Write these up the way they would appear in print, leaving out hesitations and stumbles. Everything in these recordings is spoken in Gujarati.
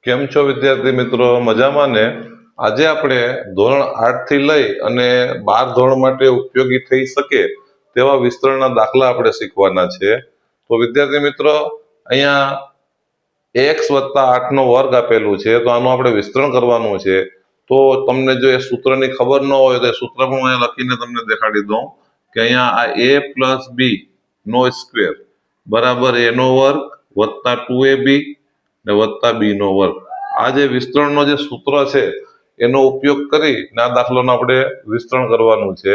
કેમ છો વિદ્યાર્થી મિત્રો? મજામાં ને? આજે આપણે ધોરણ 8 થી લઈ અને 12 ધોરણ માટે ઉપયોગી થઈ શકે તેવા વિસ્તરણના દાખલા આપણે શીખવાના છે. તો વિદ્યાર્થી મિત્રો, અહીંયા x વત્તા 8 નો વર્ગ આપેલું છે, તો આનું આપણે વિસ્તરણ કરવાનું છે. તો તમને જો એ સૂત્રની ખબર ન હોય તો એ સૂત્ર પણ હું અહીંયા લખીને તમને દેખાડી દઉં કે અહીંયા આ a પ્લસ b નો સ્ક્વેર બરાબર a નો વર્ગ વત્તા 2ab ને વત્તા b નો વર્ગ. આ જે વિસ્તરણનો જે સૂત્ર છે એનો ઉપયોગ કરીને આ દાખલાનું આપણે વિસ્તરણ કરવાનું છે.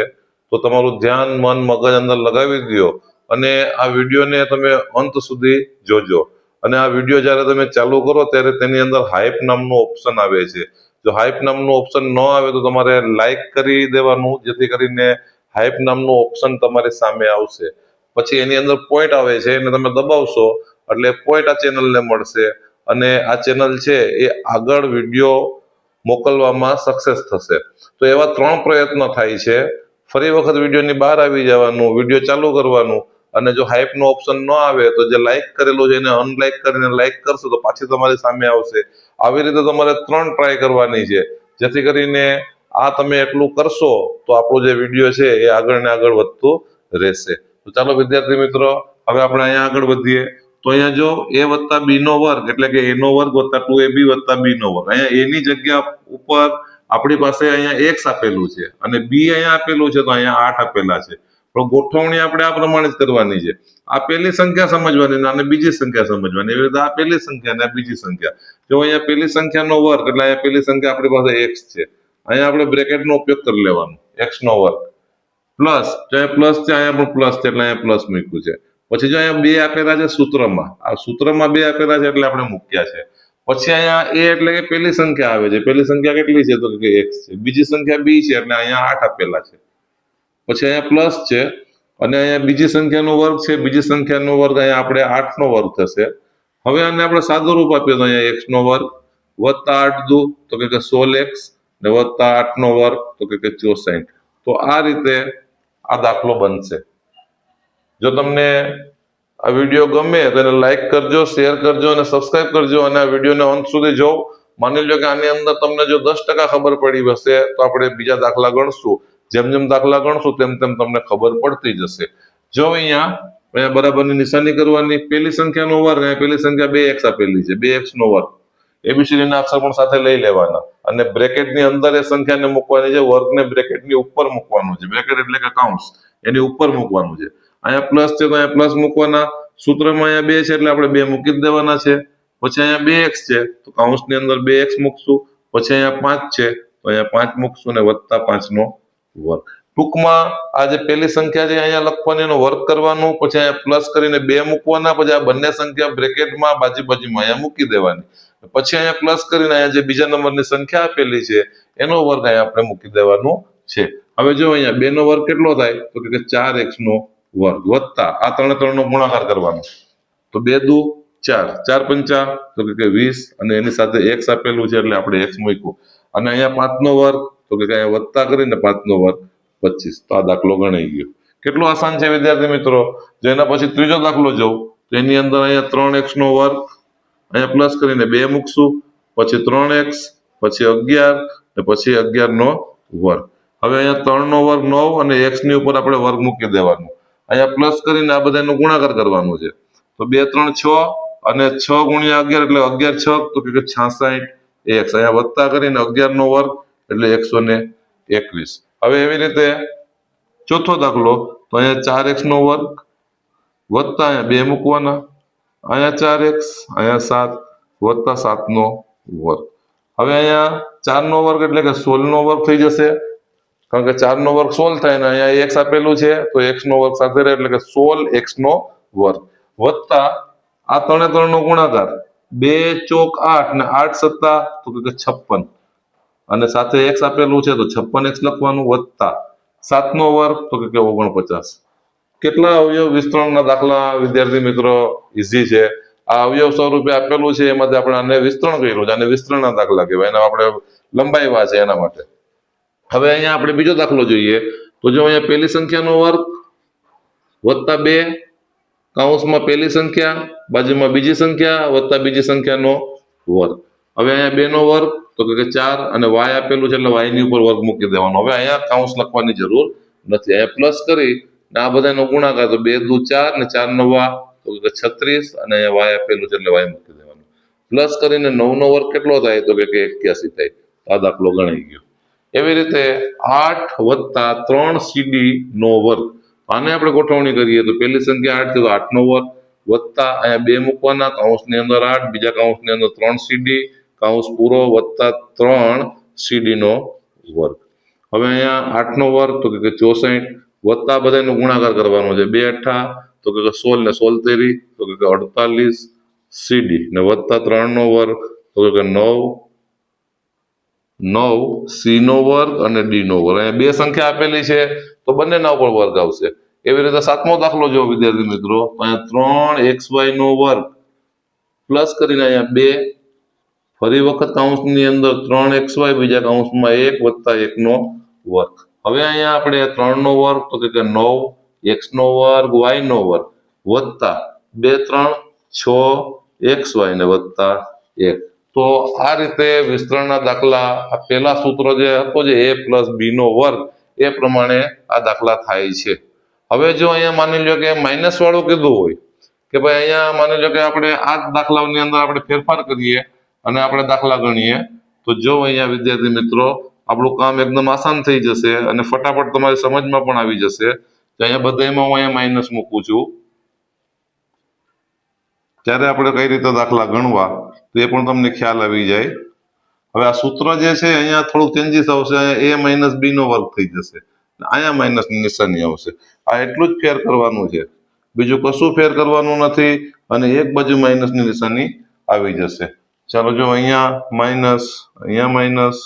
તો તમારું ધ્યાન, મન, મગજ અંદર લગાવી દો અને આ વિડીયોને તમે અંત સુધી જોજો. અને આ વિડીયો જ્યારે તમે ચાલુ કરો ત્યારે તેની અંદર હાઇપ નામનું ઓપ્શન આવે છે. જો હાઇપ નામનું ઓપ્શન ન આવે તો તમારે લાઈક કરી દેવાનું, જેથી કરીને હાઇપ નામનું ઓપ્શન તમારી સામે આવશે. પછી એની અંદર પોઈન્ટ આવે છે એને તમે દબાવશો એટલે પોઈન્ટ આ ચેનલને મળશે અને આ ચેનલ છે એ આગળ વિડીયો મોકલવામાં સક્સેસ થશે. તો એવા 3 પ્રયત્નો થાય છે. ફરી વખત વિડીયોની બહાર આવી જવાનું, વિડીયો ચાલુ કરવાનું અને જો હાઇપનો ઓપ્શન ન આવે તો જે લાઈક કરેલું છે એને અનલાઈક કરીને લાઈક કરશો તો પાછી તમારી સામે આવશે. આવી રીતે તમારે 3 ટ્રાય કરવાની છે, જેથી કરીને આ તમે એટલું કરશો તો આપણો જે વિડીયો છે એ આગળ ને આગળ વધતું રહેશે. તો ચાલો વિદ્યાર્થી મિત્રો, હવે આપણે અહીંયા આગળ વધીએ. તો અહીંયા જો a વત્તા b નો વર્ગ એટલે કે a નો વર્ગ વત્તા 2ab વત્તા b નો વર્ગ, અહીંયા a ની જગ્યા ઉપર આપણી પાસે અહીંયા x આપેલું છે અને b અહીંયા આપેલું છે, તો અહીંયા 8 આપેલા છે. પણ ગોઠવણી આપણે આ પ્રમાણે જ કરવાની છે. આ પહેલી સંખ્યા સમજવાની અને બીજી સંખ્યા સમજવાની. એવી રીતે આ પહેલી સંખ્યા અને આ બીજી સંખ્યા. જો અહીંયા પહેલી સંખ્યાનો વર્ગ એટલે અહીંયા પહેલી સંખ્યા આપણી પાસે x છે, અહીંયા આપણે બ્રેકેટનો ઉપયોગ કરી લેવાનો, x નો વર્ગ પ્લસ, જો અહીંયા પ્લસ છે અહીંયા પણ પ્લસ છે એટલે અહીંયા પ્લસ મૂક્યું છે. પછી જો અહીંયા 2 આપેલા છે સૂત્રમાં, આ સૂત્રમાં 2 આપેલા છે એટલે આપણે મૂક્યા છે. પછી અહીંયા a એટલે કે પહેલી સંખ્યા આવે છે. પહેલી સંખ્યા કેટલી છે? તો કે x છે. બીજી સંખ્યા b છે એટલે અહીંયા 8 આપેલા છે. પછી અહીંયા પ્લસ છે અને અહીંયા બીજી સંખ્યાનો વર્ગ છે. બીજી સંખ્યાનો વર્ગ અહીંયા આપણે 8 નો વર્ગ થશે. હવે આને આપણે સાદું રૂપ આપીએ તો અહીંયા x નો વર્ગ વત્તા 8 દુ તો કે 16x ને વત્તા 8 નો વર્ગ તો કે 64. તો આ રીતે આ દાખલો બનશે. જો તમને આ વિડીયો ગમે તો એને લાઈક કરજો, શેર કરજો અને સબસ્ક્રાઇબ કરજો અને આ વિડીયોને અંત સુધી જોવો. માની લો કે આની અંદર તમને જો 10% ખબર પડી હશે તો આપણે બીજા દાખલા ગણશું. જેમ જેમ દાખલા ગણશું તેમ તેમ તમને ખબર પડતી જશે. જો અહીંયા બરાબરની નિશાની કરવાની. પહેલી સંખ્યાનો વર્ગ, અહીંયા પહેલી સંખ્યા 2x આપેલી છે, 2x નો વર્ગ. એબીસીડી ના અક્ષર પણ સાથે લઈ લેવાના અને બ્રેકેટની અંદર એ સંખ્યાને મૂકવાની છે. વર્ગને બ્રેકેટની ઉપર મૂકવાનું છે. બ્રેકેટ એટલે કે કૌંસ, એની ઉપર મૂકવાનું છે. અહીંયા પ્લસ છે તો અહીંયા પ્લસ મૂકવાના. સૂત્રમાં અહીંયા 2 છે એટલે આપણે 2 મૂકી જ દેવાના છે. પછી અહીંયા 2x છે તો કૌંસની અંદર 2x મૂકશું. પછી અહીંયા 5 છે તો અહીંયા 5 મૂકશું અને વત્તા 5 નો વર્ગ. ટૂંકમાં આ જે પહેલી સંખ્યા છે અહીંયા લખવાની, એનો વર્ગ કરવાનું. પછી અહીંયા પ્લસ કરીને 2 મૂકવાના. પછી આ બંને સંખ્યા બ્રેકેટમાં બાજુમાં અહીંયા મૂકી દેવાની. પછી અહીંયા પ્લસ કરીને અહીંયા જે બીજા નંબરની સંખ્યા આપેલી છે એનો વર્ગ અહીંયા આપણે મૂકી દેવાનો છે. હવે જો અહીંયા 2 નો વર્ગ કેટલો થાય? તો કે 4x નો વર્ગ વત્તા આ 3 નો ગુણાકાર કરવાનો. તો 2 દુ 4, 4 પંચા તો કે 20 અને એની સાથે x આપેલું છે એટલે આપણે x મૂક્યું. અને અહીંયા 5 નો વર્ગ તો કે અહીંયા વત્તા કરીને 5 નો વર્ગ 25. તો આ દાખલો ગણાઈ ગયો. કેટલો આસાન છે વિદ્યાર્થી મિત્રો. જો એના પછી ત્રીજો દાખલો જોઉં તો એની અંદર અહીંયા 3x નો વર્ગ, અહીંયા પ્લસ કરીને 2 મૂકશું. પછી 3x, પછી 11 ને પછી 11 નો વર્ગ. હવે અહીંયા 3 નો વર્ગ 9 અને x ની ઉપર આપણે વર્ગ મૂકી દેવાનું. અહીંયા પ્લસ કરીને આ બધાનો ગુણાકાર કરવાનું છે. તો 2 3 6 અને 6 ગુણ્યા 11 એટલે 11 6 તો કે 66x. અહીંયા વત્તા કરીને 11 નો વર્ગ એટલે 121. હવે એવી રીતે ચોથો દાખલો તો અહીંયા 4x નો વર્ગ વત્તા અહીંયા 2 મૂકવાના. અહીંયા 4x, અહીંયા 7 વત્તા 7 નો વર્ગ. હવે અહીંયા 4 નો વર્ગ એટલે કે 16 નો વર્ગ થઈ જશે, કારણ કે 4 નો વર્ગ 16 થાય ને અહીંયા x આપેલું છે તો x નો વર્ગ સાથે રહે એટલે કે 16x નો વર્ગ વત્તા આ 3 નો ગુણાકાર 2 ચોક 8 ને 8 સત્તા તો કે 56 અને સાથે x આપેલું છે તો 56x લખવાનું વત્તા 7 નો વર્ગ તો કે 49. કેટલા અવયવ વિસ્તરણના દાખલા વિદ્યાર્થી મિત્રો ઈઝી છે. આ અવયવ સ્વરૂપે આપેલું છે એમાંથી આપણે આને વિસ્તરણ કર્યું છે અને વિસ્તરણના દાખલા કહેવાય. એના આપણે લંબાવ્યા છે એના માટે. હવે અહીંયા આપણે બીજો દાખલો જોઈએ. તો જો અહીંયા પહેલી સંખ્યાનો વર્ગ વત્તા 2 કૌંસમાં પહેલી સંખ્યા બાજુમાં બીજી સંખ્યા વત્તા બીજી સંખ્યાનો વર્ગ. હવે અહીંયા 2 નો વર્ગ તો કે 4 અને y આપેલું છે એટલે y ની ઉપર વર્ગ મૂકી દેવાનો. હવે અહીંયા કૌંસ લખવાની જરૂર નથી. અહીંયા પ્લસ કરી ને આ બધાનો ગુણાકાર તો 2 દુ 4 ને 4 નવા તો કે 36 અને અહીંયા y આપેલું છે એટલે y મૂકી દેવાનું. પ્લસ કરીને 9 નો વર્ગ કેટલો થાય તો કે 81 થાય. આ દાખલો ગણાઈ ગયો. એવી રીતે 8 વત્તા 3 CD નો વર્ગ, આને આપણે ગોઠવણી કરીએ તો પહેલી સંખ્યા 8 છે તો 8 નો વર્ગ વત્તા અહીંયા 2 મૂકવાના, કૌંસની અંદર 8, બીજા કૌંસની અંદર 3 CD કૌંસ પૂરો વત્તા 3 CD નો વર્ગ. હવે અહીંયા 8 નો વર્ગ તો કે 64 વત્તા બધાનો ગુણાકાર કરવાનો છે. 2 8 તો કે 16 ને 16 તેરી તો કે 48 CD ને વત્તા 3 નો વર્ગ તો કે 9 C નો વર્ગ અને D નો વર્ગ. અહીંયા બે સંખ્યા આપેલી છે તો બંનેના ઉપર વર્ગ આવશે. એવી રીતે સાતમો દાખલો જો વિદ્યાર્થી મિત્રો, અહીંયા 3xy નો વર્ગ પ્લસ કરીને અહીંયા 2 ફરી વખત કૌંસની અંદર 3xy બીજા કૌંસમાં 1 વત્તા 1 નો વર્ગ. હવે અહીંયા આપણે 3 નો વર્ગ તો કે 9 x નો વર્ગ y નો વર્ગ વત્તા 2 3 6 xy ને વત્તા 1. તો આ રીતે વિસ્તરણના દાખલા આ પહેલા સૂત્ર જે હતો જે a પ્લસ b નો વર્ગ એ પ્રમાણે આ દાખલા થાય છે. હવે જો અહીંયા માની લો કે માઇનસ વાળું કીધું હોય કે ભાઈ અહીંયા માની લો કે આપણે આ દાખલાની અંદર આપણે ફેરફાર કરીએ અને આપણે દાખલા ગણીએ તો જો અહીંયા વિદ્યાર્થી મિત્રો આપણું કામ એકદમ આસાન થઈ જશે અને ફટાફટ તમારી સમજમાં પણ આવી જશે. તો અહીંયા બધામાં હું અહીંયા માઇનસ મૂકું છું ત્યારે આપણે કઈ રીતે દાખલા ગણવા તો એ પણ તમને ખ્યાલ આવી જાય. હવે આ સૂત્ર જે છે અહીંયા થોડું ચેન્જીસ આવશે. અહીંયા a - b નો વર્ગ થઈ જશે, અહીંયા માઇનસની નિશાની આવશે. આ એટલું જ ફેર કરવાનું છે, બીજું કશું ફેર કરવાનું નથી અને એક બાજુ માઇનસની નિશાની આવી જશે. ચાલો જો અહીંયા માઇનસ, અહીંયા માઇનસ,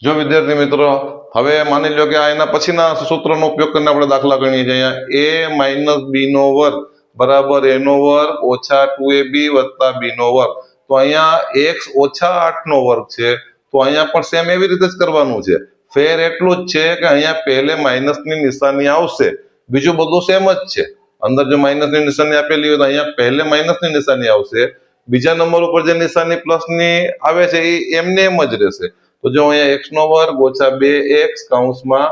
જો વિદ્યાર્થી મિત્રો હવે માની લો કે આ એના પછીના સૂત્રનો ઉપયોગ કરીને આપણે દાખલા ગણીએ છીએ. અહીંયા a - b નો વર્ગ બરાબર a નો વર્ગ ઓછા 2ab વત્તા b નો વર્ગ. તો અહીંયા x ઓછા 8 નો વર્ગ છે તો અહીંયા પણ સેમ એવી રીતે જ કરવાનું છે. ફેર એટલું જ છે કે અહીંયા પહેલે માઇનસની નિશાની આવશે, બીજું બધું સેમ જ છે. અંદર જો માઇનસની નિશાની આપેલી હોય તો અહીંયા પહેલે માઇનસની નિશાની આવશે, બીજા નંબર ઉપર જે નિશાની પ્લસની આવે છે એ એમને એમ જ રહેશે. તો જો અહીંયા x નો વર્ગ ઓછા 2x કૌંસમાં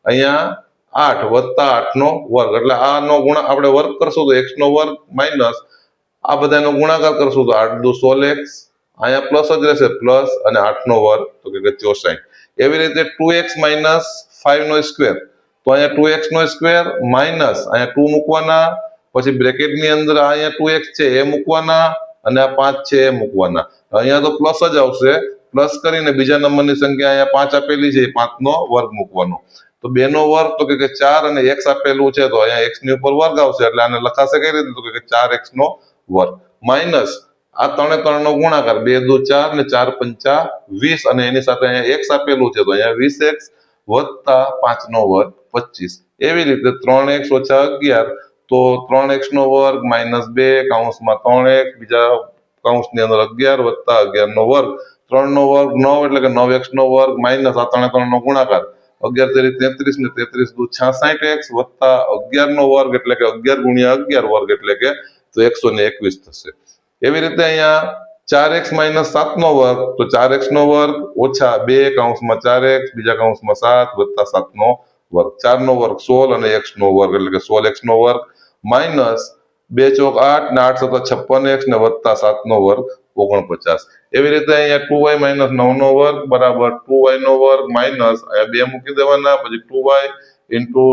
અહીંયા 8 વત્તા 8 નો વર્ગ, એટલે આનો ગુણા આપણે વર્ગ કરશું તો x નો વર્ગ માઇનસ આ બધાનો ગુણાકાર કરશું તો 8 દુ 16x, અહીંયા પ્લસ જ રહેશે પ્લસ અને 8 નો વર્ગ તો કે 64. એવી રીતે 2x - 5 નો સ્ક્વેર તો અહીંયા 2x નો સ્ક્વેર માઇનસ અહીંયા 2 મૂકવાના, પછી બ્રેકેટની અંદર અહીંયા 2x છે એ મૂકવાના અને આ 5 છે એ મૂકવાના. અહીંયા તો પ્લસ જ આવશે. પ્લસ કરીને બીજા નંબરની સંખ્યા અહીંયા 5 આપેલી છે, 5 નો વર્ગ મૂકવાનો. તો 2 નો વર્ગ તો કે 4 અને x આપેલું છે તો અહીંયા x ની ઉપર વર્ગ આવશે એટલે આને લખાશે કઈ રીતે તો કે 4x નો વર્ગ માઇનસ આ 3 નો ગુણાકાર 2 દુ 4 ને 4 પંચા 20 અને એની સાથે અહીંયા x આપેલું છે તો અહીંયા 20x વત્તા 5 નો વર્ગ 25. એવી રીતે 3x ઓછા 11 તો 3x નો વર્ગ માઇનસ 2 કૌંસમાં 3x બીજા કૌંસની અંદર 11 વત્તા 11 નો વર્ગ. 3 નો વર્ગ 9 એટલે કે 9x નો વર્ગ માઇનસ આ 3 નો ગુણાકાર 11 તેરી 33 ને 33 દુ 66x વત્તા 11 નો વર્ગ એટલે કે 11 ગુણ્યા 11 વર્ગ એટલે કે તો 121 થશે. એવી રીતે અહીંયા 4x - 7 નો વર્ગ તો 4x નો વર્ગ ઓછા 2 કૌંસમાં 4x બીજા કૌંસમાં 7 વત્તા 7 નો વર્ગ. 4 નો વર્ગ 16 અને x નો વર્ગ એટલે કે 16x નો વર્ગ માઇનસ 2 ચોક 8 ને 8 સત્તા 56x ને વત્તા 7 નો વર્ગ 49. એવી રીતે અહીંયા 2y - 9 નો વર્ગ બરાબર 2y નો વર્ગ માઇનસ અહીંયા 2 મૂકી દેવાના, પછી 2y into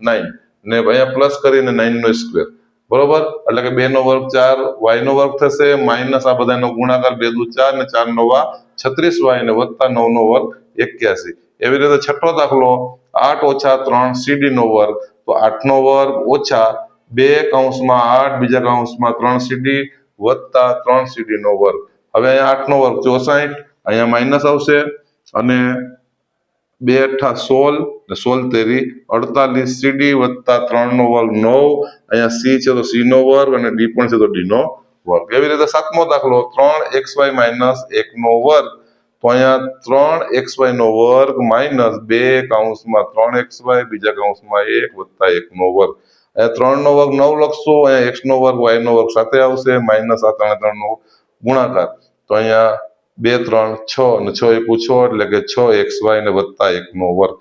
9 ને અહીંયા પ્લસ કરીને 9 નો સ્ક્વેર બરોબર એટલે કે 2 નો વર્ગ 4 y નો વર્ગ થશે માઇનસ આ બધાનો ગુણાકાર 2 દુ 4 ને 4 નવા 36y ને વત્તા 9 નો વર્ગ 81. એવી રીતે છઠ્ઠો દાખલો 8 ઓછા 3 CD નો વર્ગ તો 8 નો વર્ગ ઓછા 2 કૌંસમાં 8 બીજા કૌંસમાં 3 CD વત્તા 3 CD નો વર્ગ. હવે અહીંયા 8 નો વર્ગ 64 અહીંયા માઇનસ આવશે અને 2 8 16 ને 16 તેરી 48 CD વત્તા 3 નો વર્ગ 9, અહીંયા c છે તો c નો વર્ગ અને d પણ છે તો d નો વર્ગ. એવી રીતે સાતમો દાખલો 3xy - 1 નો વર્ગ તો અહીંયા 3xy નો વર્ગ માઇનસ 2 કૌંસમાં 3xy બીજા કૌંસમાં 1 વત્તા 1 નો વર્ગ. અહીંયા 3 નો વર્ગ 9 લખશું, અહીંયા x નો વર્ગ y નો વર્ગ સાથે આવશે, માઇનસ આ 3 નો ગુણાકાર. તો અહીંયા 2 3 6 અને 6 એકુ 6 એટલે કે 6xy ને વત્તા 1 નો વર્ગ.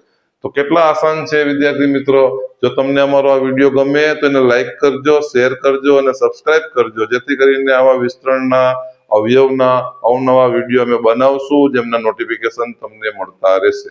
તો કેટલા આસાન છે વિદ્યાર્થી મિત્રો. જો તમને અમારો આ વિડીયો ગમે તો એને લાઈક કરજો, શેર કરજો અને સબસ્ક્રાઇબ કરજો, જેથી કરીને આવા વિસ્તરણના અવયવના અવનવા વિડીયો અમે બનાવશું જેમના નોટિફિકેશન તમને મળતા રહેશે.